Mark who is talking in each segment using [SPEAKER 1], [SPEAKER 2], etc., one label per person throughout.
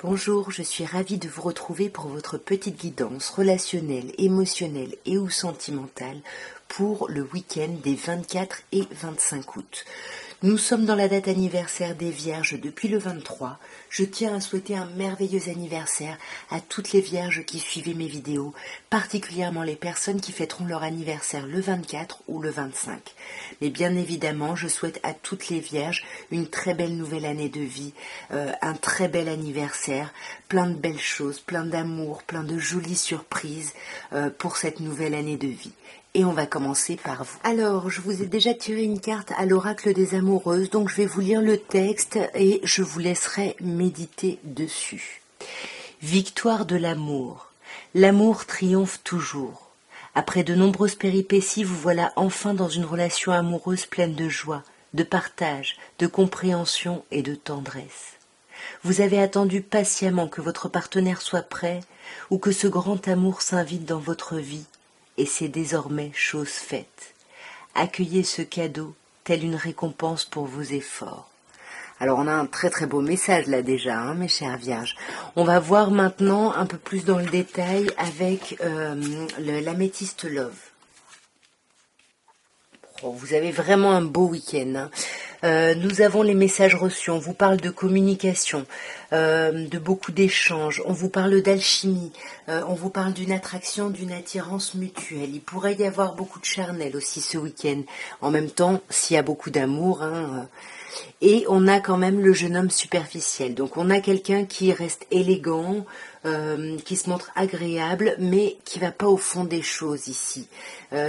[SPEAKER 1] Bonjour, je suis ravie de vous retrouver pour votre petite guidance relationnelle, émotionnelle et ou sentimentale pour le week-end des 24 et 25 août. Nous sommes dans la date anniversaire des Vierges depuis le 23. Je tiens à souhaiter un merveilleux anniversaire à toutes les Vierges qui suivaient mes vidéos, particulièrement les personnes qui fêteront leur anniversaire le 24 ou le 25. Mais bien évidemment, je souhaite à toutes les Vierges une très belle nouvelle année de vie, un très bel anniversaire, plein de belles choses, plein d'amour, plein de jolies surprises pour cette nouvelle année de vie. Et on va commencer par vous. Alors, je vous ai déjà tiré une carte à l'oracle des amoureuses, donc je vais vous lire le texte et je vous laisserai méditer dessus. Victoire de l'amour. L'amour triomphe toujours. Après de nombreuses péripéties, vous voilà enfin dans une relation amoureuse pleine de joie, de partage, de compréhension et de tendresse. Vous avez attendu patiemment que votre partenaire soit prêt ou que ce grand amour s'invite dans votre vie. Et c'est désormais chose faite. Accueillez ce cadeau, telle une récompense pour vos efforts. Alors on a un très très beau message là déjà, mes chères Vierges. On va voir maintenant un peu plus dans le détail avec l'améthyste Love. Oh, vous avez vraiment un beau week-end. Nous avons les messages reçus, on vous parle de communication, de beaucoup d'échanges, on vous parle d'alchimie, on vous parle d'une attraction, d'une attirance mutuelle. Il pourrait y avoir beaucoup de charnel aussi ce week-end. En même temps, s'il y a beaucoup d'amour, et on a quand même le jeune homme superficiel. Donc on a quelqu'un qui reste élégant, qui se montre agréable, mais qui va pas au fond des choses ici,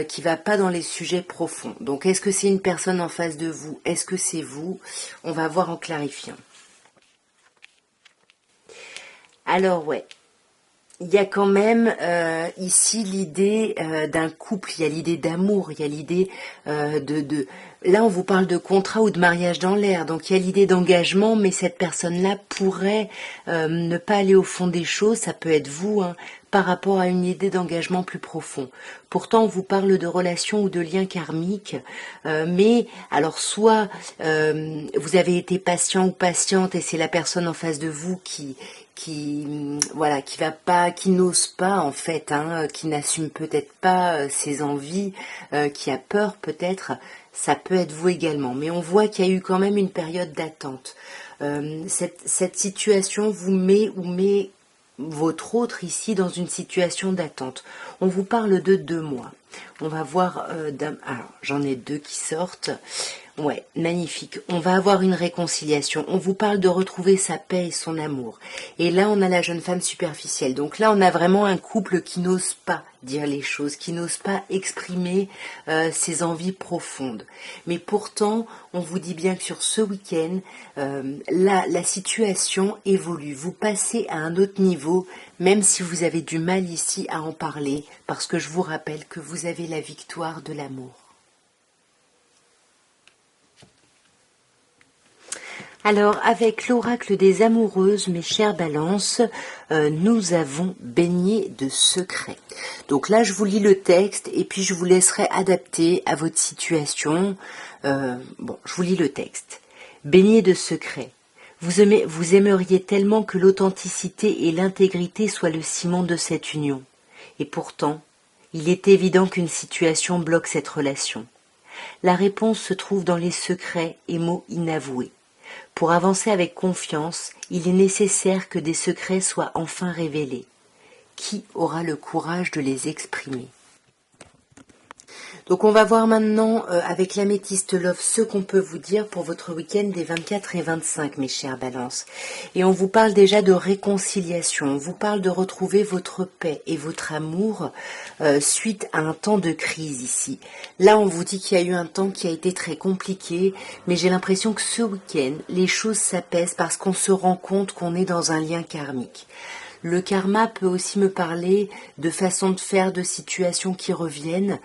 [SPEAKER 1] qui va pas dans les sujets profonds. Donc est-ce que c'est une personne en face de vous? Est-ce que c'est vous? On va voir en clarifiant. Alors ouais, il y a quand même ici l'idée d'un couple, il y a l'idée d'amour, il y a l'idée de... Là, on vous parle de contrat ou de mariage dans l'air, donc il y a l'idée d'engagement, mais cette personne-là pourrait ne pas aller au fond des choses, ça peut être vous, par rapport à une idée d'engagement plus profond. Pourtant, on vous parle de relations ou de liens karmiques, mais alors soit vous avez été patient ou patiente et c'est la personne en face de vous qui voilà, qui n'ose pas en fait, qui n'assume peut-être pas ses envies, qui a peur peut-être. Ça peut être vous également, mais on voit qu'il y a eu quand même une période d'attente. Cette situation vous met ou met votre autre ici dans une situation d'attente. On vous parle de 2 mois. On va voir alors j'en ai 2 qui sortent. Ouais, magnifique. On va avoir une réconciliation. On vous parle de retrouver sa paix et son amour. Et là, on a la jeune femme superficielle. Donc là, on a vraiment un couple qui n'ose pas dire les choses, qui n'ose pas exprimer ses envies profondes. Mais pourtant, on vous dit bien que sur ce week-end, la situation évolue. Vous passez à un autre niveau, même si vous avez du mal ici à en parler, parce que je vous rappelle que vous avez la victoire de l'amour. Alors, avec l'oracle des amoureuses, mes chères balances, nous avons baigné de secrets. Donc là, je vous lis le texte et puis je vous laisserai adapter à votre situation. Bon, je vous lis le texte. Baigné de secrets. Vous aimeriez tellement que l'authenticité et l'intégrité soient le ciment de cette union. Et pourtant, il est évident qu'une situation bloque cette relation. La réponse se trouve dans les secrets et mots inavoués. Pour avancer avec confiance, il est nécessaire que des secrets soient enfin révélés. Qui aura le courage de les exprimer? Donc on va voir maintenant avec l'améthyste Love ce qu'on peut vous dire pour votre week-end des 24 et 25, mes chères balances. Et on vous parle déjà de réconciliation, on vous parle de retrouver votre paix et votre amour suite à un temps de crise ici. Là on vous dit qu'il y a eu un temps qui a été très compliqué, mais j'ai l'impression que ce week-end, les choses s'apaisent parce qu'on se rend compte qu'on est dans un lien karmique. Le karma peut aussi me parler de façons de faire, de situations qui reviennent.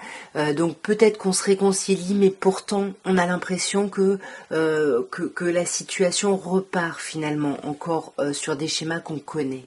[SPEAKER 1] Donc peut-être qu'on se réconcilie, mais pourtant on a l'impression que la situation repart finalement encore sur des schémas qu'on connaît.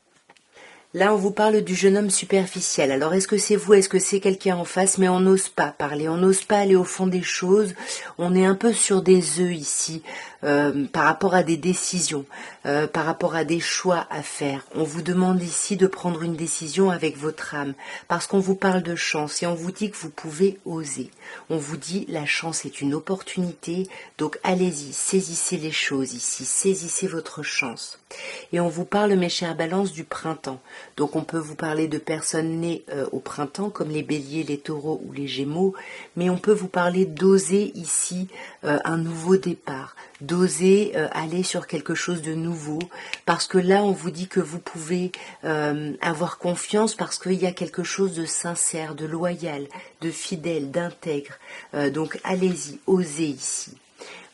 [SPEAKER 1] Là, on vous parle du jeune homme superficiel. Alors, est-ce que c'est vous, est-ce que c'est quelqu'un en face? Mais on n'ose pas parler, on n'ose pas aller au fond des choses. On est un peu sur des œufs ici. par rapport à des décisions, par rapport à des choix à faire. On vous demande ici de prendre une décision avec votre âme, parce qu'on vous parle de chance et on vous dit que vous pouvez oser. On vous dit la chance est une opportunité, donc allez-y, saisissez les choses ici, saisissez votre chance. Et on vous parle, mes chères balances, du printemps. Donc on peut vous parler de personnes nées au printemps, comme les béliers, les taureaux ou les gémeaux, mais on peut vous parler d'oser ici un nouveau départ, d'oser aller sur quelque chose de nouveau, parce que là on vous dit que vous pouvez avoir confiance, parce qu'il y a quelque chose de sincère, de loyal, de fidèle, d'intègre. Donc allez-y, osez ici.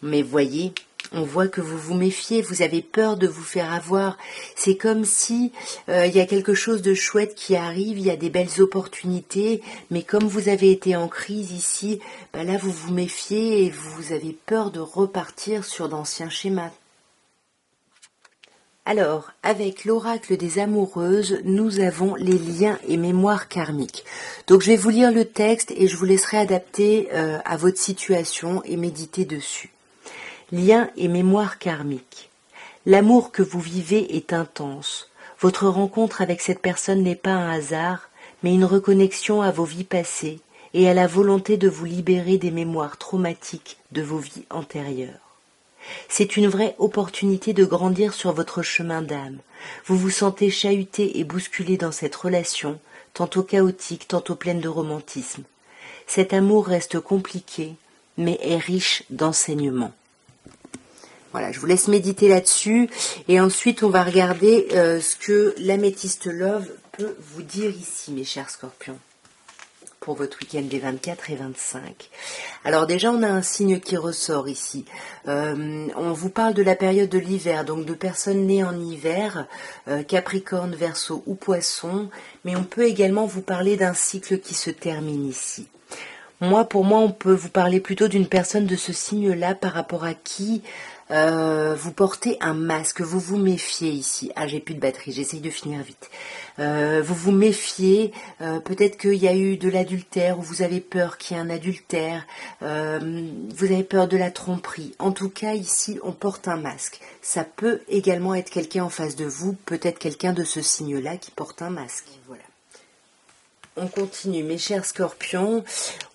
[SPEAKER 1] Mais voyez, on voit que vous vous méfiez, vous avez peur de vous faire avoir. C'est comme si il y a quelque chose de chouette qui arrive, il y a des belles opportunités, mais comme vous avez été en crise ici, ben là vous vous méfiez et vous avez peur de repartir sur d'anciens schémas. Alors, avec l'oracle des amoureuses, nous avons les liens et mémoires karmiques. Donc je vais vous lire le texte et je vous laisserai adapter à votre situation et méditer dessus. Liens et mémoire karmique. L'amour que vous vivez est intense. Votre rencontre avec cette personne n'est pas un hasard, mais une reconnexion à vos vies passées et à la volonté de vous libérer des mémoires traumatiques de vos vies antérieures. C'est une vraie opportunité de grandir sur votre chemin d'âme. Vous vous sentez chahuté et bousculé dans cette relation, tantôt chaotique, tantôt pleine de romantisme. Cet amour reste compliqué, mais est riche d'enseignements. Voilà, je vous laisse méditer là-dessus et ensuite on va regarder ce que l'améthyste Love peut vous dire ici, mes chers scorpions, pour votre week-end des 24 et 25. Alors déjà, on a un signe qui ressort ici. On vous parle de la période de l'hiver, donc de personnes nées en hiver, Capricorne, Verseau ou Poisson, mais on peut également vous parler d'un cycle qui se termine ici. Pour moi, on peut vous parler plutôt d'une personne de ce signe-là par rapport à qui vous portez un masque, vous vous méfiez ici. Ah, j'ai plus de batterie, j'essaye de finir vite. Vous vous méfiez, peut-être qu'il y a eu de l'adultère ou vous avez peur qu'il y ait un adultère, vous avez peur de la tromperie. En tout cas, ici, on porte un masque. Ça peut également être quelqu'un en face de vous, peut-être quelqu'un de ce signe-là qui porte un masque. Voilà. On continue, mes chers scorpions.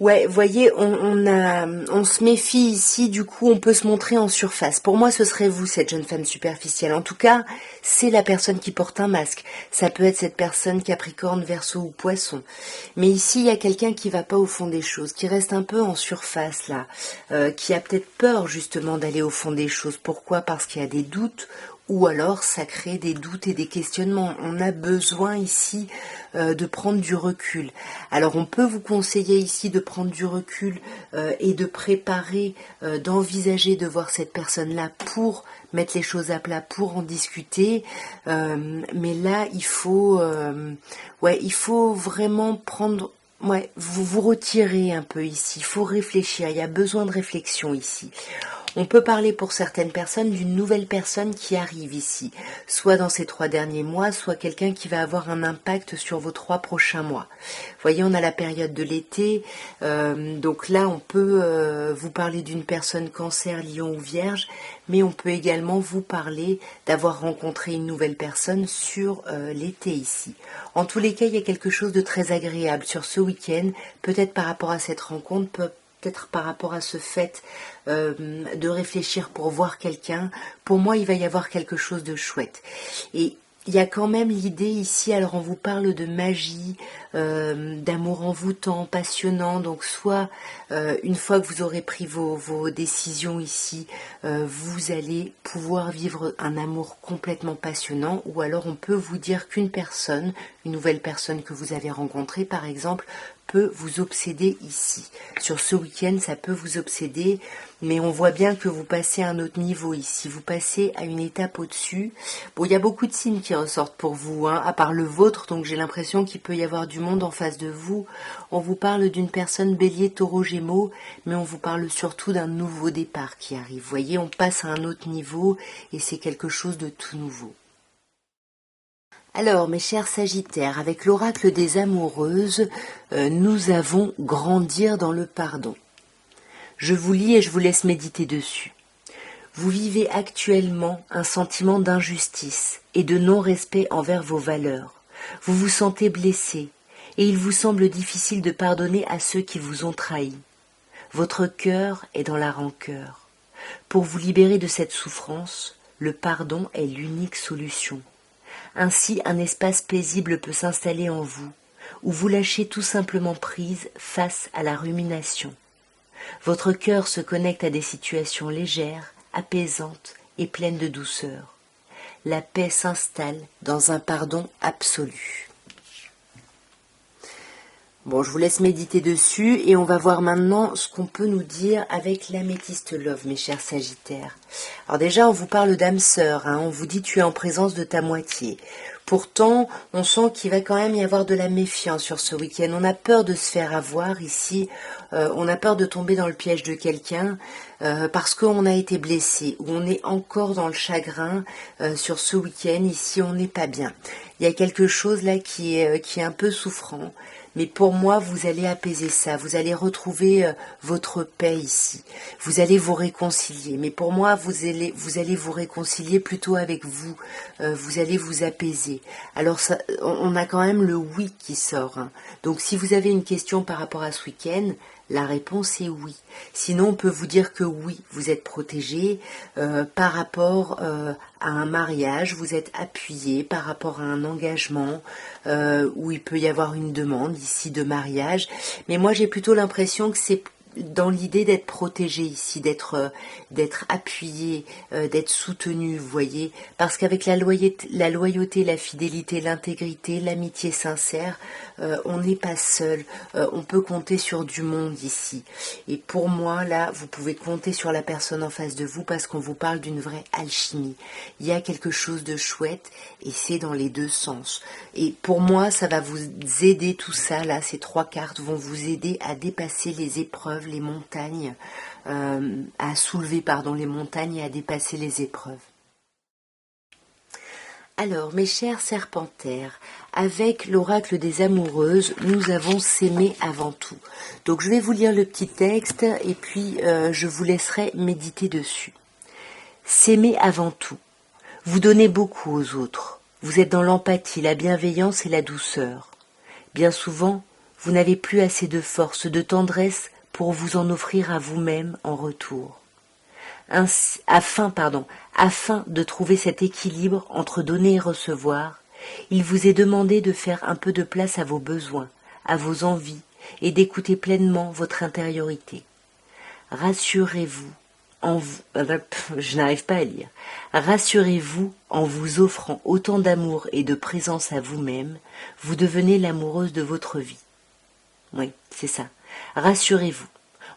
[SPEAKER 1] Ouais, voyez, on se méfie ici, du coup, on peut se montrer en surface. Pour moi, ce serait vous, cette jeune femme superficielle. En tout cas, c'est la personne qui porte un masque. Ça peut être cette personne Capricorne, Verseau ou Poisson. Mais ici, il y a quelqu'un qui va pas au fond des choses, qui reste un peu en surface, là, qui a peut-être peur, justement, d'aller au fond des choses. Pourquoi? Parce qu'il y a des doutes, ou alors ça crée des doutes et des questionnements. On a besoin ici de prendre du recul. Alors on peut vous conseiller ici de prendre du recul et de préparer, d'envisager de voir cette personne-là pour mettre les choses à plat, pour en discuter. Mais là, il faut vraiment prendre... Ouais, vous vous retirez un peu ici, il faut réfléchir, il y a besoin de réflexion ici. On peut parler pour certaines personnes d'une nouvelle personne qui arrive ici, soit dans ces 3 derniers mois, soit quelqu'un qui va avoir un impact sur vos 3 prochains mois. Vous voyez, on a la période de l'été, donc là on peut vous parler d'une personne Cancer, Lion ou Vierge, mais on peut également vous parler d'avoir rencontré une nouvelle personne sur l'été ici. En tous les cas, il y a quelque chose de très agréable sur ce week-end, peut-être par rapport à cette rencontre, peut-être par rapport à ce fait de réfléchir pour voir quelqu'un. Pour moi, il va y avoir quelque chose de chouette. Et il y a quand même l'idée ici, alors on vous parle de magie, d'amour envoûtant, passionnant, donc soit une fois que vous aurez pris vos décisions ici, vous allez pouvoir vivre un amour complètement passionnant, ou alors on peut vous dire qu'une personne, une nouvelle personne que vous avez rencontrée par exemple, peut vous obséder ici. Sur ce week-end, ça peut vous obséder, mais on voit bien que vous passez à un autre niveau ici, vous passez à une étape au-dessus. Bon, il y a beaucoup de signes qui ressortent pour vous, à part le vôtre, donc j'ai l'impression qu'il peut y avoir du monde en face de vous. On vous parle d'une personne Bélier, Taureau, Gémeaux, mais on vous parle surtout d'un nouveau départ qui arrive. Vous voyez, on passe à un autre niveau et c'est quelque chose de tout nouveau. Alors, mes chers Sagittaires, avec l'oracle des amoureuses, nous avons grandir dans le pardon. Je vous lis et je vous laisse méditer dessus. Vous vivez actuellement un sentiment d'injustice et de non-respect envers vos valeurs. Vous vous sentez blessé et il vous semble difficile de pardonner à ceux qui vous ont trahi. Votre cœur est dans la rancœur. Pour vous libérer de cette souffrance, le pardon est l'unique solution. Ainsi, un espace paisible peut s'installer en vous, où vous lâchez tout simplement prise face à la rumination. Votre cœur se connecte à des situations légères, apaisantes et pleines de douceur. La paix s'installe dans un pardon absolu. Bon, je vous laisse méditer dessus et on va voir maintenant ce qu'on peut nous dire avec l'améthyste love, mes chers Sagittaires. Alors déjà, on vous parle d'âme sœur, on vous dit tu es en présence de ta moitié. Pourtant, on sent qu'il va quand même y avoir de la méfiance sur ce week-end. On a peur de se faire avoir ici, on a peur de tomber dans le piège de quelqu'un parce qu'on a été blessé ou on est encore dans le chagrin sur ce week-end. Ici, on n'est pas bien. Il y a quelque chose là qui est un peu souffrant. Mais pour moi, vous allez apaiser ça, vous allez retrouver votre paix ici, vous allez vous réconcilier. Mais pour moi, vous allez vous réconcilier plutôt avec vous, vous allez vous apaiser. Alors, ça, on a quand même le oui qui sort. Donc, si vous avez une question par rapport à ce week-end, la réponse est oui. Sinon, on peut vous dire que oui, vous êtes protégé par rapport à un mariage, vous êtes appuyé par rapport à un engagement où il peut y avoir une demande ici de mariage. Mais moi, j'ai plutôt l'impression que c'est dans l'idée d'être protégé ici, d'être appuyé, d'être soutenu, vous voyez, parce qu'avec la loyauté, la fidélité, l'intégrité, l'amitié sincère, on n'est pas seul, on peut compter sur du monde ici. Et pour moi, là, vous pouvez compter sur la personne en face de vous parce qu'on vous parle d'une vraie alchimie. Il y a quelque chose de chouette et c'est dans les deux sens. Et pour moi, ça va vous aider tout ça, là, ces trois cartes vont vous aider à dépasser les épreuves, les montagnes, à soulever les montagnes et à dépasser les épreuves. Alors, mes chers serpentaires, avec l'oracle des amoureuses, nous avons s'aimer avant tout. Donc, je vais vous lire le petit texte et puis je vous laisserai méditer dessus. S'aimer avant tout. Vous donnez beaucoup aux autres. Vous êtes dans l'empathie, la bienveillance et la douceur. Bien souvent, vous n'avez plus assez de force, de tendresse pour vous en offrir à vous-même en retour. Afin de trouver cet équilibre entre donner et recevoir, il vous est demandé de faire un peu de place à vos besoins, à vos envies, et d'écouter pleinement votre intériorité. Rassurez-vous je n'arrive pas à lire. Rassurez-vous, en vous offrant autant d'amour et de présence à vous-même, vous devenez l'amoureuse de votre vie. Oui, c'est ça. Rassurez-vous,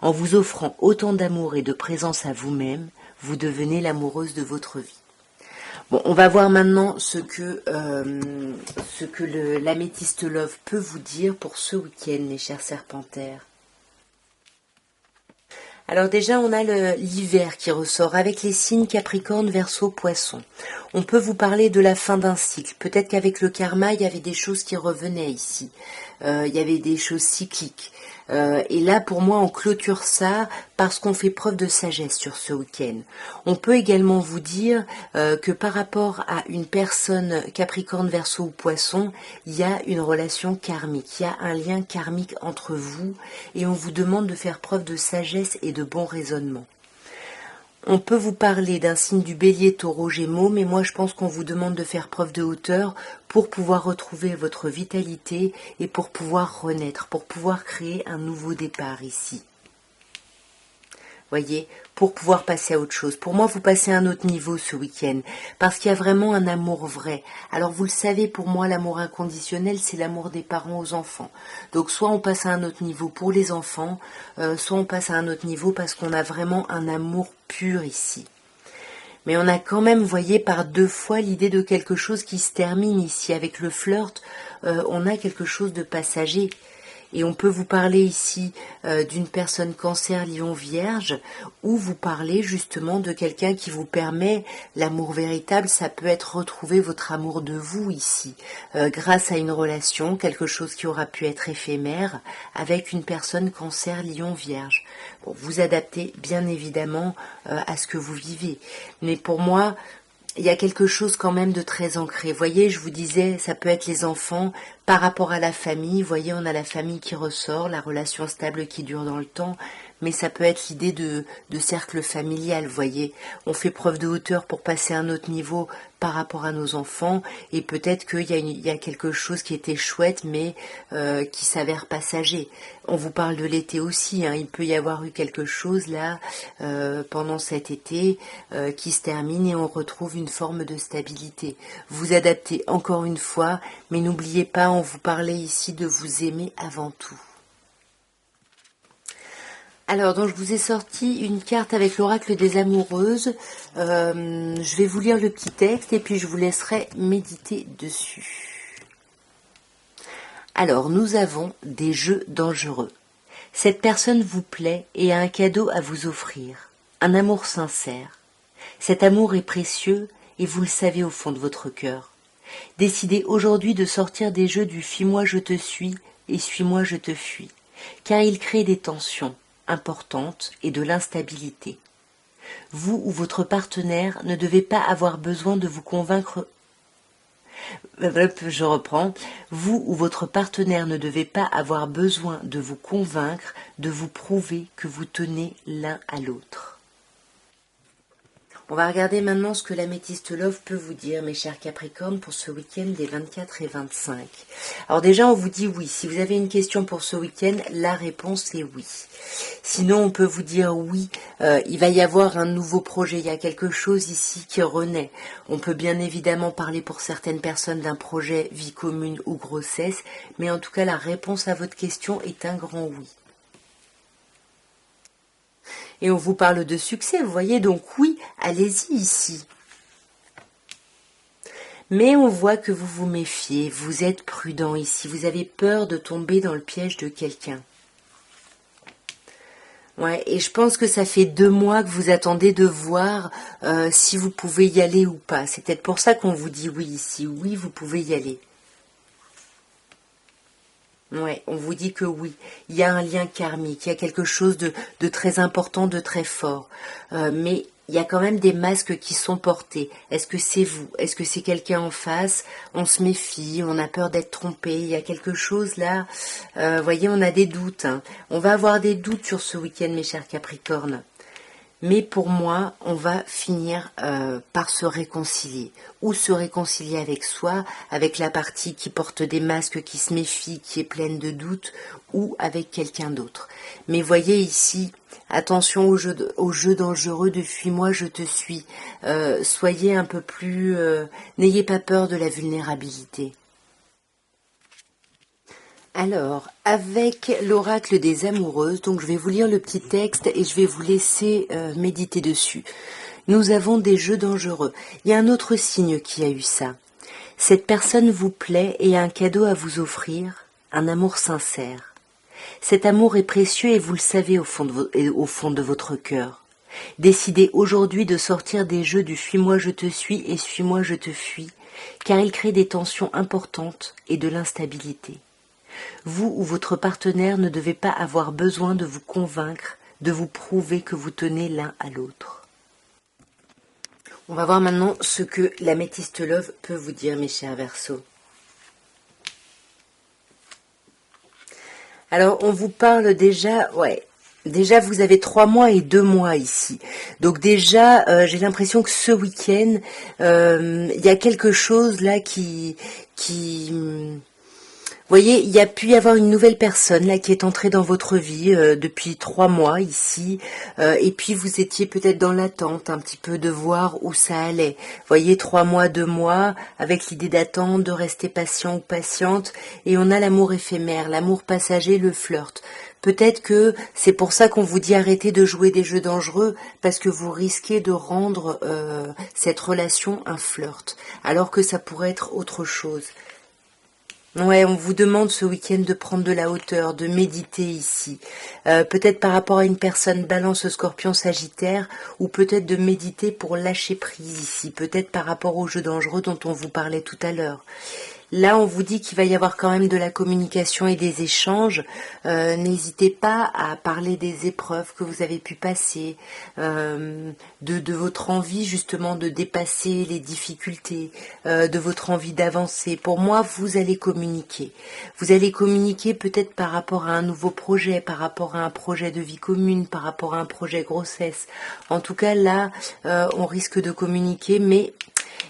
[SPEAKER 1] en vous offrant autant d'amour et de présence à vous-même, vous devenez l'amoureuse de votre vie. Bon, on va voir maintenant ce que l'améthyste love peut vous dire pour ce week-end, mes chers serpentaires. Alors déjà, on a l'hiver qui ressort avec les signes Capricorne, Verseau, Poisson. On peut vous parler de la fin d'un cycle. Peut-être qu'avec le karma, il y avait des choses qui revenaient ici. Il y avait des choses cycliques. Et là, pour moi, on clôture ça parce qu'on fait preuve de sagesse sur ce week-end. On peut également vous dire que par rapport à une personne Capricorne, Verseau ou Poisson, il y a une relation karmique, il y a un lien karmique entre vous et on vous demande de faire preuve de sagesse et de bon raisonnement. On peut vous parler d'un signe du Bélier, Taureau, Gémeaux, mais moi je pense qu'on vous demande de faire preuve de hauteur pour pouvoir retrouver votre vitalité et pour pouvoir renaître, pour pouvoir créer un nouveau départ ici. Voyez, pour pouvoir passer à autre chose. Pour moi, vous passez à un autre niveau ce week-end, parce qu'il y a vraiment un amour vrai. Alors vous le savez, pour moi, l'amour inconditionnel, c'est l'amour des parents aux enfants. Donc soit on passe à un autre niveau pour les enfants, soit on passe à un autre niveau parce qu'on a vraiment un amour pur ici. Mais on a quand même, vous voyez, par deux fois l'idée de quelque chose qui se termine ici. Avec le flirt, on a quelque chose de passager. Et on peut vous parler ici d'une personne cancer, lion, vierge, ou vous parler justement de quelqu'un qui vous permet l'amour véritable. Ça peut être retrouver votre amour de vous ici, grâce à une relation, quelque chose qui aura pu être éphémère, avec une personne cancer, lion, vierge. Bon, vous adaptez bien évidemment à ce que vous vivez. Mais pour moi, il y a quelque chose quand même de très ancré. Vous voyez, je vous disais, ça peut être les enfants par rapport à la famille. Vous voyez, on a la famille qui ressort, la relation stable qui dure dans le temps, mais ça peut être l'idée de cercle familial, vous voyez. On fait preuve de hauteur pour passer à un autre niveau par rapport à nos enfants, et peut-être qu'il y a quelque chose qui était chouette, mais qui s'avère passager. On vous parle de l'été aussi, hein. Il peut y avoir eu quelque chose là, pendant cet été, qui se termine, et on retrouve une forme de stabilité. Vous adaptez encore une fois, mais n'oubliez pas, on vous parlait ici de vous aimer avant tout. Alors, donc, je vous ai sorti une carte avec l'oracle des amoureuses. Je vais vous lire le petit texte et puis je vous laisserai méditer dessus. Alors, nous avons des jeux dangereux. Cette personne vous plaît et a un cadeau à vous offrir, un amour sincère. Cet amour est précieux et vous le savez au fond de votre cœur. Décidez aujourd'hui de sortir des jeux du « fuis-moi, je te suis » et « suis-moi, je te fuis », car il crée des tensions importantes et de l'instabilité. Vous ou votre partenaire ne devez pas avoir besoin de vous convaincre. Je reprends. Vous ou votre partenaire ne devez pas avoir besoin de vous convaincre, de vous prouver que vous tenez l'un à l'autre. On va regarder maintenant ce que l'améthyste Love peut vous dire, mes chers Capricornes, pour ce week-end des 24 et 25. Alors déjà, on vous dit oui. Si vous avez une question pour ce week-end, la réponse est oui. Sinon, on peut vous dire oui, il va y avoir un nouveau projet. Il y a quelque chose ici qui renaît. On peut bien évidemment parler pour certaines personnes d'un projet vie commune ou grossesse, mais en tout cas, la réponse à votre question est un grand oui. Et on vous parle de succès, vous voyez, donc oui, allez-y ici. Mais on voit que vous vous méfiez, vous êtes prudent ici, vous avez peur de tomber dans le piège de quelqu'un. Ouais, et je pense que ça fait 2 mois que vous attendez de voir si vous pouvez y aller ou pas. C'est peut-être pour ça qu'on vous dit oui ici, oui, vous pouvez y aller. Ouais, on vous dit que oui, il y a un lien karmique, il y a quelque chose de très important, de très fort. Mais il y a quand même des masques qui sont portés. Est-ce que c'est vous? Est-ce que c'est quelqu'un en face? On se méfie, on a peur d'être trompé. Il y a quelque chose là. Voyez, on a des doutes. Hein. On va avoir des doutes sur ce week-end, mes chers Capricornes. Mais pour moi, on va finir par se réconcilier. Ou se réconcilier avec soi, avec la partie qui porte des masques, qui se méfie, qui est pleine de doutes, ou avec quelqu'un d'autre. Mais voyez ici, attention au jeu dangereux de fuis-moi, je te suis. Soyez un peu plus... n'ayez pas peur de la vulnérabilité. Alors, avec l'oracle des amoureuses, donc je vais vous lire le petit texte et je vais vous laisser méditer dessus. Nous avons des jeux dangereux. Il y a un autre signe qui a eu ça. Cette personne vous plaît et a un cadeau à vous offrir, un amour sincère. Cet amour est précieux et vous le savez au fond de votre cœur. Décidez aujourd'hui de sortir des jeux du « fuis-moi, je te suis » et « suis-moi, je te fuis », car il crée des tensions importantes et de l'instabilité. Vous ou votre partenaire ne devez pas avoir besoin de vous convaincre, de vous prouver que vous tenez l'un à l'autre. On va voir maintenant ce que l'améthyste Love peut vous dire, mes chers Verseaux. Alors, on vous parle déjà, déjà vous avez 3 mois et 2 mois ici. Donc déjà, j'ai l'impression que ce week-end, il y a quelque chose là qui vous voyez, il y a pu y avoir une nouvelle personne là qui est entrée dans votre vie depuis 3 mois ici, et puis vous étiez peut-être dans l'attente un petit peu de voir où ça allait. Vous voyez, 3 mois, 2 mois, avec l'idée d'attendre, de rester patient ou patiente, et on a l'amour éphémère, l'amour passager, le flirt. Peut-être que c'est pour ça qu'on vous dit arrêtez de jouer des jeux dangereux, parce que vous risquez de rendre cette relation un flirt, alors que ça pourrait être autre chose. Ouais, on vous demande ce week-end de prendre de la hauteur, de méditer ici. Peut-être par rapport à une personne Balance, Scorpion, Sagittaire, ou peut-être de méditer pour lâcher prise ici. Peut-être par rapport au jeu dangereux dont on vous parlait tout à l'heure. Là, on vous dit qu'il va y avoir quand même de la communication et des échanges. N'hésitez pas à parler des épreuves que vous avez pu passer, de votre envie justement de dépasser les difficultés, de votre envie d'avancer. Pour moi, vous allez communiquer. Vous allez communiquer peut-être par rapport à un nouveau projet, par rapport à un projet de vie commune, par rapport à un projet grossesse. En tout cas, là, on risque de communiquer, mais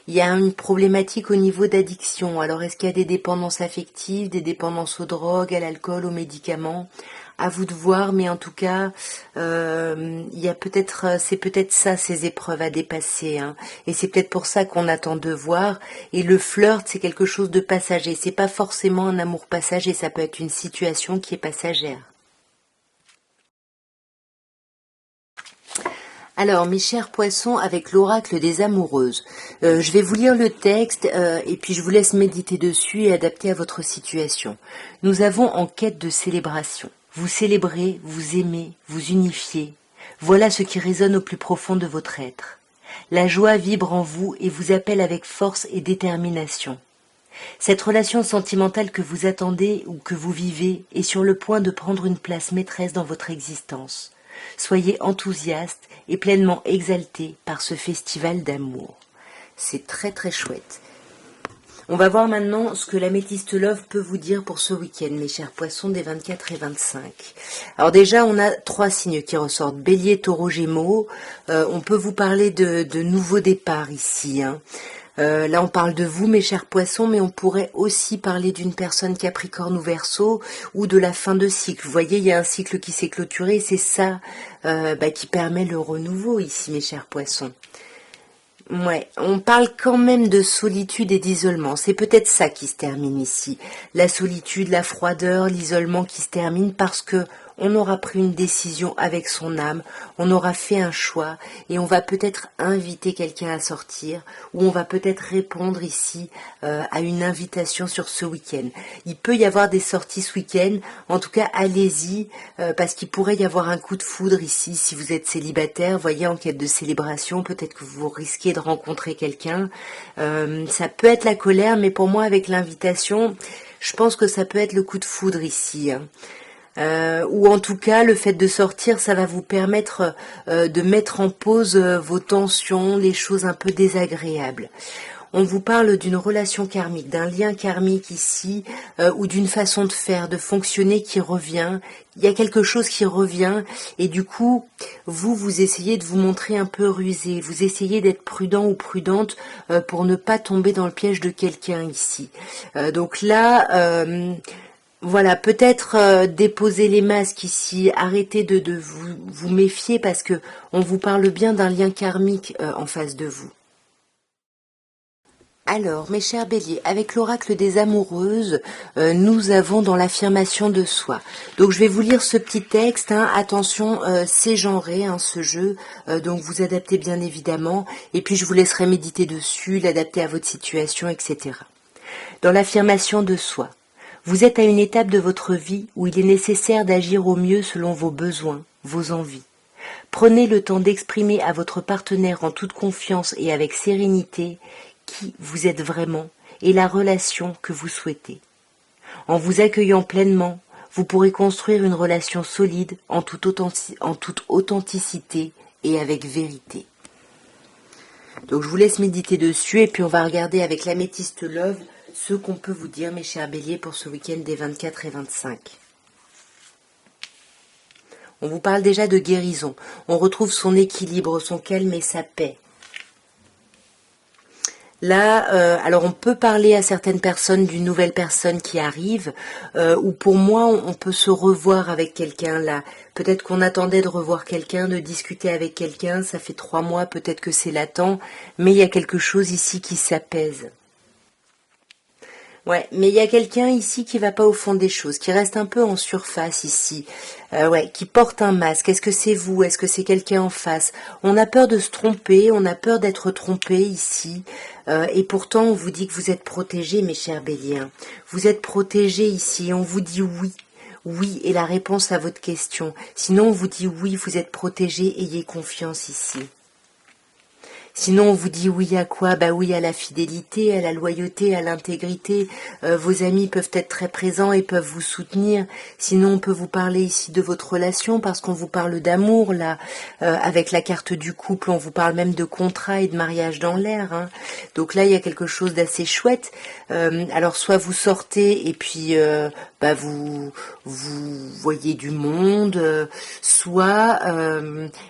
[SPEAKER 1] il y a une problématique au niveau d'addiction. Alors, est-ce qu'il y a des dépendances affectives, des dépendances aux drogues, à l'alcool, aux médicaments? À vous de voir, mais en tout cas, il y a peut-être, c'est peut-être ça, ces épreuves à dépasser, hein. Et c'est peut-être pour ça qu'on attend de voir. Et le flirt, c'est quelque chose de passager. C'est pas forcément un amour passager, ça peut être une situation qui est passagère. Alors, mes chers poissons, avec l'oracle des amoureuses, je vais vous lire le texte et puis je vous laisse méditer dessus et adapter à votre situation. Nous avons en quête de célébration. Vous célébrez, vous aimez, vous unifiez. Voilà ce qui résonne au plus profond de votre être. La joie vibre en vous et vous appelle avec force et détermination. Cette relation sentimentale que vous attendez ou que vous vivez est sur le point de prendre une place maîtresse dans votre existence. Soyez enthousiaste et pleinement exalté par ce festival d'amour. C'est très très chouette. On va voir maintenant ce que l'améthyste Love peut vous dire pour ce week-end, mes chers poissons, des 24 et 25. Alors déjà, on a 3 signes qui ressortent. Bélier, Taureau, Gémeaux. On peut vous parler de nouveaux départs ici, hein. Là, on parle de vous, mes chers poissons, mais on pourrait aussi parler d'une personne Capricorne ou Verseau ou de la fin de cycle. Vous voyez, il y a un cycle qui s'est clôturé et c'est ça qui permet le renouveau ici, mes chers poissons. Ouais, on parle quand même de solitude et d'isolement. C'est peut-être ça qui se termine ici. La solitude, la froideur, l'isolement qui se termine parce que on aura pris une décision avec son âme, on aura fait un choix et on va peut-être inviter quelqu'un à sortir ou on va peut-être répondre ici à une invitation sur ce week-end. Il peut y avoir des sorties ce week-end, en tout cas allez-y parce qu'il pourrait y avoir un coup de foudre ici si vous êtes célibataire, voyez en quête de célébration, peut-être que vous risquez de rencontrer quelqu'un. Ça peut être la colère, mais pour moi avec l'invitation, je pense que ça peut être le coup de foudre ici, hein. Ou en tout cas le fait de sortir, ça va vous permettre de mettre en pause vos tensions, les choses un peu désagréables. On vous parle d'une relation karmique, d'un lien karmique ici, ou d'une façon de faire, de fonctionner qui revient. Il y a quelque chose qui revient et du coup, vous essayez de vous montrer un peu rusé, vous essayez d'être prudent ou prudente pour ne pas tomber dans le piège de quelqu'un ici. Donc là... voilà, peut-être déposer les masques ici, arrêtez de vous méfier parce que on vous parle bien d'un lien karmique en face de vous. Alors, mes chers béliers, avec l'oracle des amoureuses, nous avons dans l'affirmation de soi. Donc, je vais vous lire ce petit texte, hein. Attention, c'est genré, hein, ce jeu, donc vous adaptez bien évidemment, et puis je vous laisserai méditer dessus, l'adapter à votre situation, etc. Dans l'affirmation de soi. Vous êtes à une étape de votre vie où il est nécessaire d'agir au mieux selon vos besoins, vos envies. Prenez le temps d'exprimer à votre partenaire en toute confiance et avec sérénité qui vous êtes vraiment et la relation que vous souhaitez. En vous accueillant pleinement, vous pourrez construire une relation solide en toute authenticité et avec vérité. Donc je vous laisse méditer dessus et puis on va regarder avec l'améthyste Love ce qu'on peut vous dire, mes chers béliers, pour ce week-end des 24 et 25. On vous parle déjà de guérison. On retrouve son équilibre, son calme et sa paix. Là, alors on peut parler à certaines personnes d'une nouvelle personne qui arrive, ou pour moi, on peut se revoir avec quelqu'un là. Peut-être qu'on attendait de revoir quelqu'un, de discuter avec quelqu'un, ça fait 3 mois, peut-être que c'est latent, mais il y a quelque chose ici qui s'apaise. Ouais, mais il y a quelqu'un ici qui va pas au fond des choses, qui reste un peu en surface ici, ouais, qui porte un masque. Est-ce que c'est vous? Est-ce que c'est quelqu'un en face? On a peur de se tromper, on a peur d'être trompé ici, et pourtant on vous dit que vous êtes protégés, mes chers béliers. Vous êtes protégés ici, on vous dit oui. Oui est la réponse à votre question. Sinon on vous dit oui, vous êtes protégés, ayez confiance ici. Sinon, on vous dit oui à quoi? Bah oui à la fidélité, à la loyauté, à l'intégrité. Vos amis peuvent être très présents et peuvent vous soutenir. Sinon, on peut vous parler ici de votre relation parce qu'on vous parle d'amour, là. Avec la carte du couple, on vous parle même de contrat et de mariage dans l'air. Hein. Donc là, il y a quelque chose d'assez chouette. Alors, soit vous sortez et puis bah vous voyez du monde, soit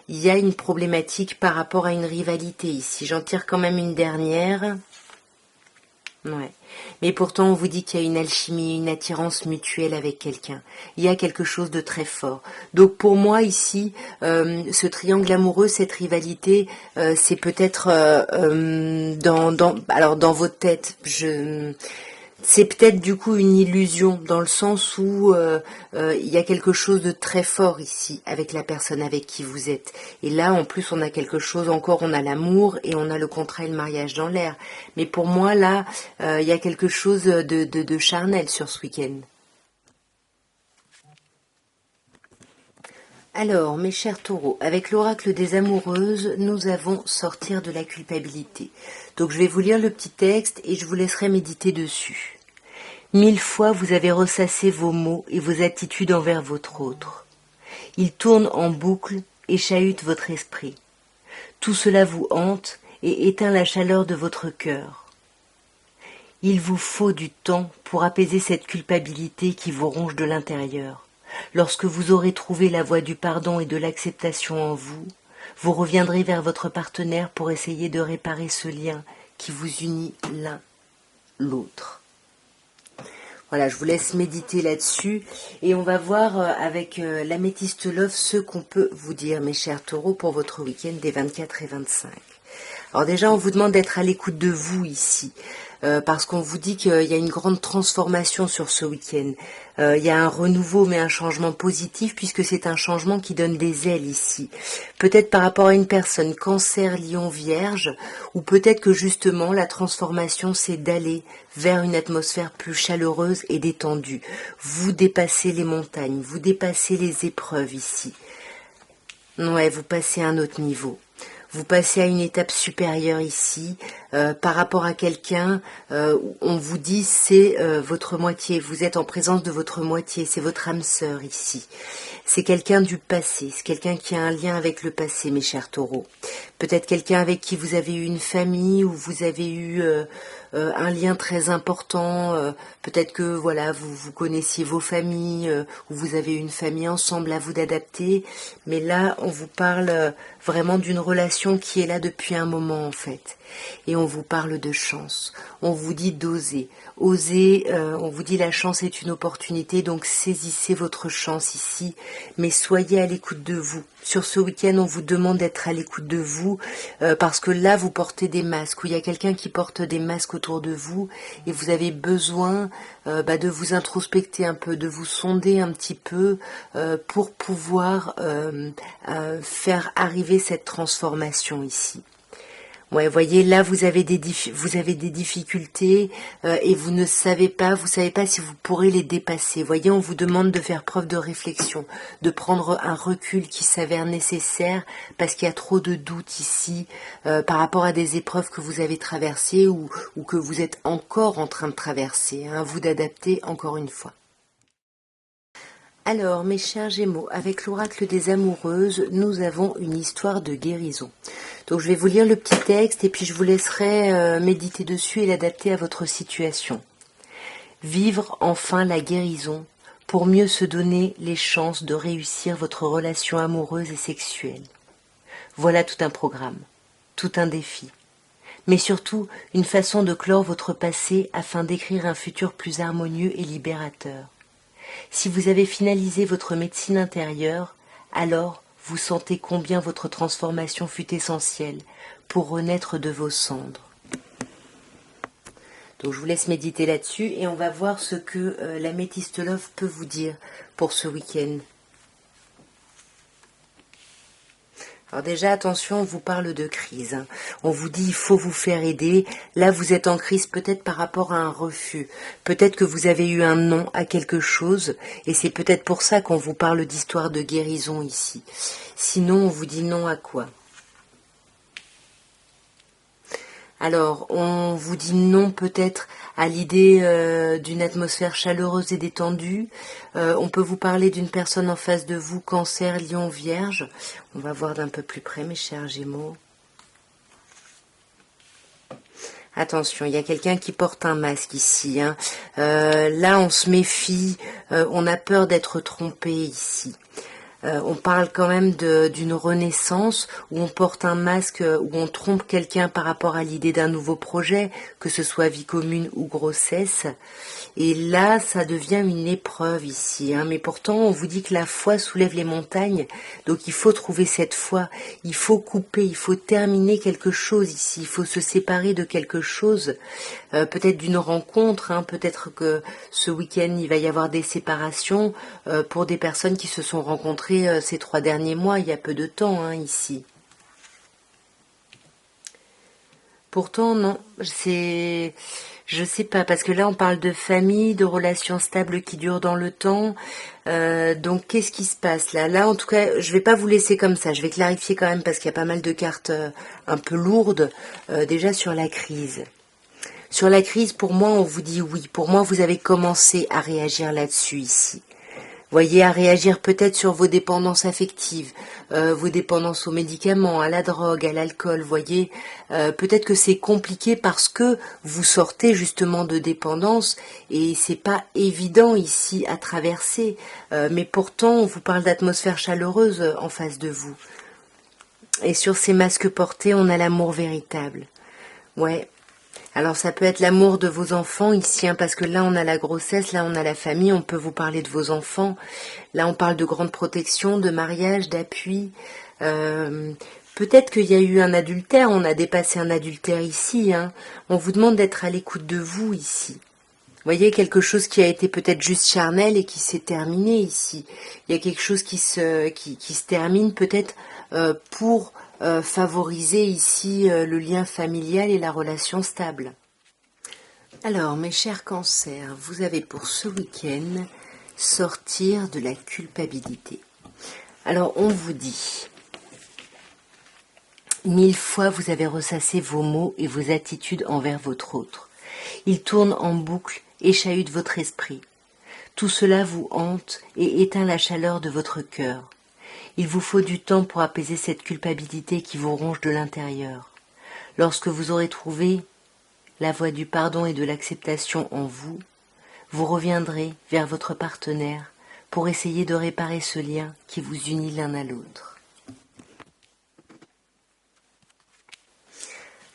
[SPEAKER 1] il y a une problématique par rapport à une rivalité ici. J'en tire quand même une dernière. Ouais. Mais pourtant, on vous dit qu'il y a une alchimie, une attirance mutuelle avec quelqu'un. Il y a quelque chose de très fort. Donc pour moi ici, ce triangle amoureux, cette rivalité, c'est peut-être alors dans votre tête. C'est peut-être du coup une illusion dans le sens où il y a quelque chose de très fort ici avec la personne avec qui vous êtes. Et là, en plus, on a quelque chose encore, on a l'amour et on a le contrat et le mariage dans l'air. Mais pour moi, là, il y a quelque chose de charnel sur ce week-end. Alors, mes chers taureaux, avec l'oracle des amoureuses, nous avons sortir de la culpabilité. Donc je vais vous lire le petit texte et je vous laisserai méditer dessus. 1000 fois vous avez ressassé vos mots et vos attitudes envers votre autre. Ils tournent en boucle et chahutent votre esprit. Tout cela vous hante et éteint la chaleur de votre cœur. Il vous faut du temps pour apaiser cette culpabilité qui vous ronge de l'intérieur. Lorsque vous aurez trouvé la voie du pardon et de l'acceptation en vous, vous reviendrez vers votre partenaire pour essayer de réparer ce lien qui vous unit l'un l'autre. Voilà, je vous laisse méditer là-dessus et on va voir avec l'améthyste love ce qu'on peut vous dire, mes chers taureaux, pour votre week-end des 24 et 25. Alors déjà, on vous demande d'être à l'écoute de vous ici, parce qu'on vous dit qu'il y a une grande transformation sur ce week-end. Il y a un renouveau, mais un changement positif, puisque c'est un changement qui donne des ailes ici. Peut-être par rapport à une personne, Cancer, Lion, Vierge, ou peut-être que justement la transformation, c'est d'aller vers une atmosphère plus chaleureuse et détendue. Vous dépassez les montagnes, vous dépassez les épreuves ici. Ouais, vous passez à un autre niveau. Vous passez à une étape supérieure ici, par rapport à quelqu'un, on vous dit c'est votre moitié, vous êtes en présence de votre moitié, c'est votre âme sœur ici. C'est quelqu'un du passé, c'est quelqu'un qui a un lien avec le passé, mes chers taureaux. Peut-être quelqu'un avec qui vous avez eu une famille, ou vous avez eu un lien très important, peut-être que voilà vous connaissiez vos familles, ou vous avez une famille ensemble, à vous d'adapter, mais là on vous parle vraiment d'une relation qui est là depuis un moment en fait, et on vous parle de chance, on vous dit d'oser, on vous dit la chance est une opportunité, donc saisissez votre chance ici, mais soyez à l'écoute de vous. Sur ce week-end, on vous demande d'être à l'écoute de vous, parce que là, vous portez des masques, ou il y a quelqu'un qui porte des masques autour de vous, et vous avez besoin de vous introspecter un peu, de vous sonder un petit peu, pour pouvoir faire arriver cette transformation ici. Ouais, voyez, là vous avez des difficultés et vous savez pas si vous pourrez les dépasser. Voyez, on vous demande de faire preuve de réflexion, de prendre un recul qui s'avère nécessaire parce qu'il y a trop de doutes ici par rapport à des épreuves que vous avez traversées ou que vous êtes encore en train de traverser. À vous d'adapter encore une fois. Alors, mes chers Gémeaux, avec l'oracle des amoureuses, nous avons une histoire de guérison. Donc, je vais vous lire le petit texte et puis je vous laisserai méditer dessus et l'adapter à votre situation. Vivre enfin la guérison pour mieux se donner les chances de réussir votre relation amoureuse et sexuelle. Voilà tout un programme, tout un défi. Mais surtout, une façon de clore votre passé afin d'écrire un futur plus harmonieux et libérateur. Si vous avez finalisé votre médecine intérieure, alors vous sentez combien votre transformation fut essentielle pour renaître de vos cendres. Donc je vous laisse méditer là-dessus et on va voir ce que l'améthyste love peut vous dire pour ce week-end. Alors déjà, attention, on vous parle de crise. Hein. On vous dit, il faut vous faire aider. Là, vous êtes en crise peut-être par rapport à un refus. Peut-être que vous avez eu un non à quelque chose. Et c'est peut-être pour ça qu'on vous parle d'histoire de guérison ici. Sinon, on vous dit non à quoi? Alors, on vous dit non peut-être à l'idée d'une atmosphère chaleureuse et détendue. On peut vous parler d'une personne en face de vous, Cancer, Lion, Vierge. On va voir d'un peu plus près, mes chers Gémeaux. Attention, il y a quelqu'un qui porte un masque ici. Hein. Là, on se méfie, on a peur d'être trompé ici. On parle quand même d'une renaissance où on porte un masque, où on trompe quelqu'un par rapport à l'idée d'un nouveau projet, que ce soit vie commune ou grossesse. Et là, ça devient une épreuve ici. Hein. Mais pourtant, on vous dit que la foi soulève les montagnes. Donc il faut trouver cette foi. Il faut couper, il faut terminer quelque chose ici. Il faut se séparer de quelque chose. Peut-être d'une rencontre. Hein. Peut-être que ce week-end, il va y avoir des séparations pour des personnes qui se sont rencontrées ces 3 derniers mois, il y a peu de temps, hein, ici. Pourtant, non, je sais pas, parce que là, on parle de famille, de relations stables qui durent dans le temps. Donc, qu'est-ce qui se passe là? Là, en tout cas, je vais pas vous laisser comme ça. Je vais clarifier quand même, parce qu'il y a pas mal de cartes un peu lourdes, déjà sur la crise. Sur la crise, pour moi, on vous dit oui. Pour moi, vous avez commencé à réagir là-dessus ici. Voyez, à réagir peut-être sur vos dépendances affectives, vos dépendances aux médicaments, à la drogue, à l'alcool, voyez. Peut-être que c'est compliqué parce que vous sortez justement de dépendance et c'est pas évident ici à traverser. Mais pourtant, on vous parle d'atmosphère chaleureuse en face de vous. Et sur ces masques portés, on a l'amour véritable. Ouais. Alors ça peut être l'amour de vos enfants ici, hein, parce que là on a la grossesse, là on a la famille, on peut vous parler de vos enfants. Là on parle de grande protection, de mariage, d'appui. Peut-être qu'il y a eu un adultère, on a dépassé un adultère ici. Hein. On vous demande d'être à l'écoute de vous ici. Vous voyez, quelque chose qui a été peut-être juste charnel et qui s'est terminé ici. Il y a quelque chose qui se termine peut-être pour favoriser ici le lien familial et la relation stable. Alors, mes chers cancers, vous avez pour ce week-end sortir de la culpabilité. Alors, on vous dit, 1000 fois vous avez ressassé vos mots et vos attitudes envers votre autre. Ils tournent en boucle et chahutent votre esprit. Tout cela vous hante et éteint la chaleur de votre cœur. Il vous faut du temps pour apaiser cette culpabilité qui vous ronge de l'intérieur. Lorsque vous aurez trouvé la voie du pardon et de l'acceptation en vous, vous reviendrez vers votre partenaire pour essayer de réparer ce lien qui vous unit l'un à l'autre.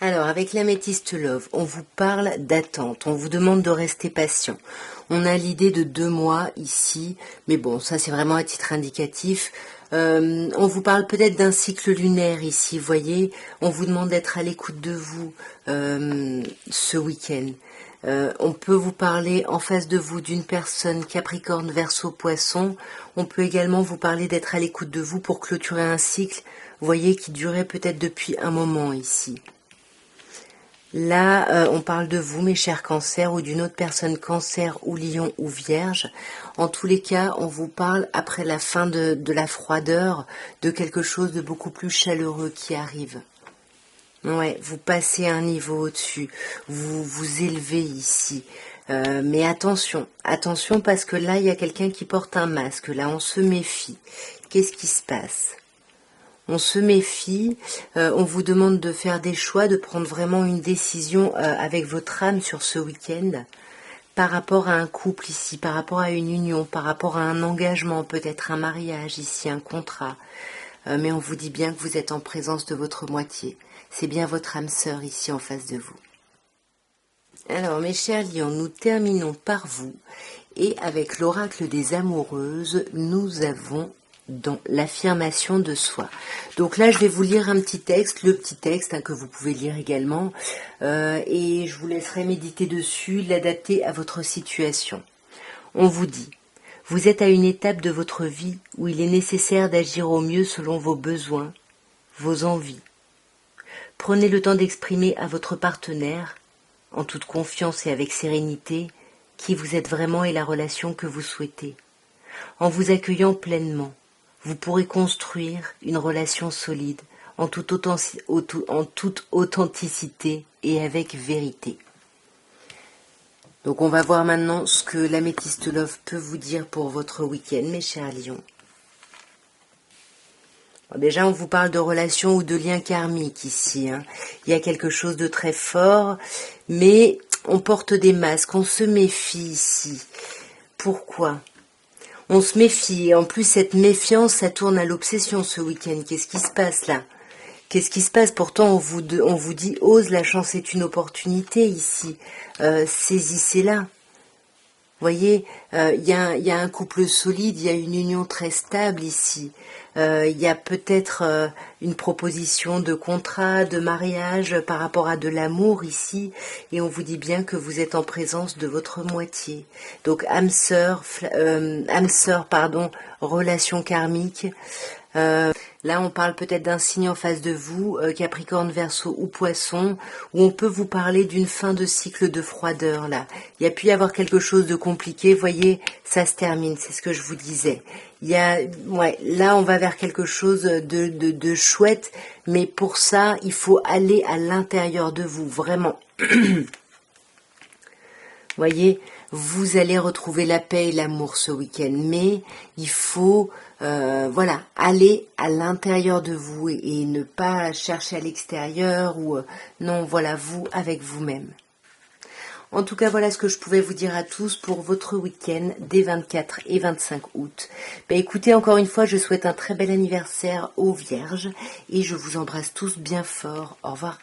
[SPEAKER 1] Alors, avec l'améthyste love, on vous parle d'attente, on vous demande de rester patient. On a l'idée de 2 mois ici, mais bon, ça c'est vraiment à titre indicatif. On vous parle peut-être d'un cycle lunaire ici, vous voyez. On vous demande d'être à l'écoute de vous ce week-end. On peut vous parler en face de vous d'une personne Capricorne, Verseau, Poisson. On peut également vous parler d'être à l'écoute de vous pour clôturer un cycle, vous voyez, qui durait peut-être depuis un moment ici. Là, on parle de vous, mes chers cancers, ou d'une autre personne cancer ou lion ou vierge. En tous les cas, on vous parle après la fin de la froideur, de quelque chose de beaucoup plus chaleureux qui arrive. Ouais, vous passez un niveau au-dessus, vous vous élevez ici. Mais attention, attention parce que là, il y a quelqu'un qui porte un masque. Là, on se méfie. Qu'est-ce qui se passe ? On se méfie, on vous demande de faire des choix, de prendre vraiment une décision avec votre âme sur ce week-end par rapport à un couple ici, par rapport à une union, par rapport à un engagement, peut-être un mariage ici, un contrat. Mais on vous dit bien que vous êtes en présence de votre moitié. C'est bien votre âme sœur ici en face de vous. Alors mes chers lions, nous terminons par vous et avec l'oracle des amoureuses, nous avons dans l'affirmation de soi. Donc là, je vais vous lire un petit texte, le petit texte que vous pouvez lire également, et je vous laisserai méditer dessus, l'adapter à votre situation. On vous dit, vous êtes à une étape de votre vie où il est nécessaire d'agir au mieux selon vos besoins, vos envies. Prenez le temps d'exprimer à votre partenaire, en toute confiance et avec sérénité, qui vous êtes vraiment et la relation que vous souhaitez. En vous accueillant pleinement, vous pourrez construire une relation solide en toute authenticité et avec vérité. Donc on va voir maintenant ce que l'améthyste Love peut vous dire pour votre week-end, mes chers lions. Bon, déjà, on vous parle de relations ou de liens karmiques ici. Il y a quelque chose de très fort, mais on porte des masques, on se méfie ici. Pourquoi ? On se méfie, et en plus cette méfiance, ça tourne à l'obsession ce week-end. Qu'est-ce qui se passe là? Qu'est-ce qui se passe? Pourtant, on vous dit, ose, la chance est une opportunité ici. Saisissez-la. Vous voyez, il y a un couple solide, il y a une union très stable ici. Il y a peut-être une proposition de contrat, de mariage par rapport à de l'amour ici. Et on vous dit bien que vous êtes en présence de votre moitié. Donc, âme sœur, relation karmique. Là, on parle peut-être d'un signe en face de vous, Capricorne, Verseau ou Poisson, où on peut vous parler d'une fin de cycle de froideur, là. Il y a pu y avoir quelque chose de compliqué, voyez, ça se termine, c'est ce que je vous disais. Là, on va vers quelque chose de chouette, mais pour ça, il faut aller à l'intérieur de vous, vraiment. Voyez, vous allez retrouver la paix et l'amour ce week-end, mais il faut aller à l'intérieur de vous et ne pas chercher à l'extérieur ou non, voilà, vous avec vous-même. En tout cas, voilà ce que je pouvais vous dire à tous pour votre week-end des 24 et 25 août. Écoutez, encore une fois, je souhaite un très bel anniversaire aux Vierges et je vous embrasse tous bien fort. Au revoir.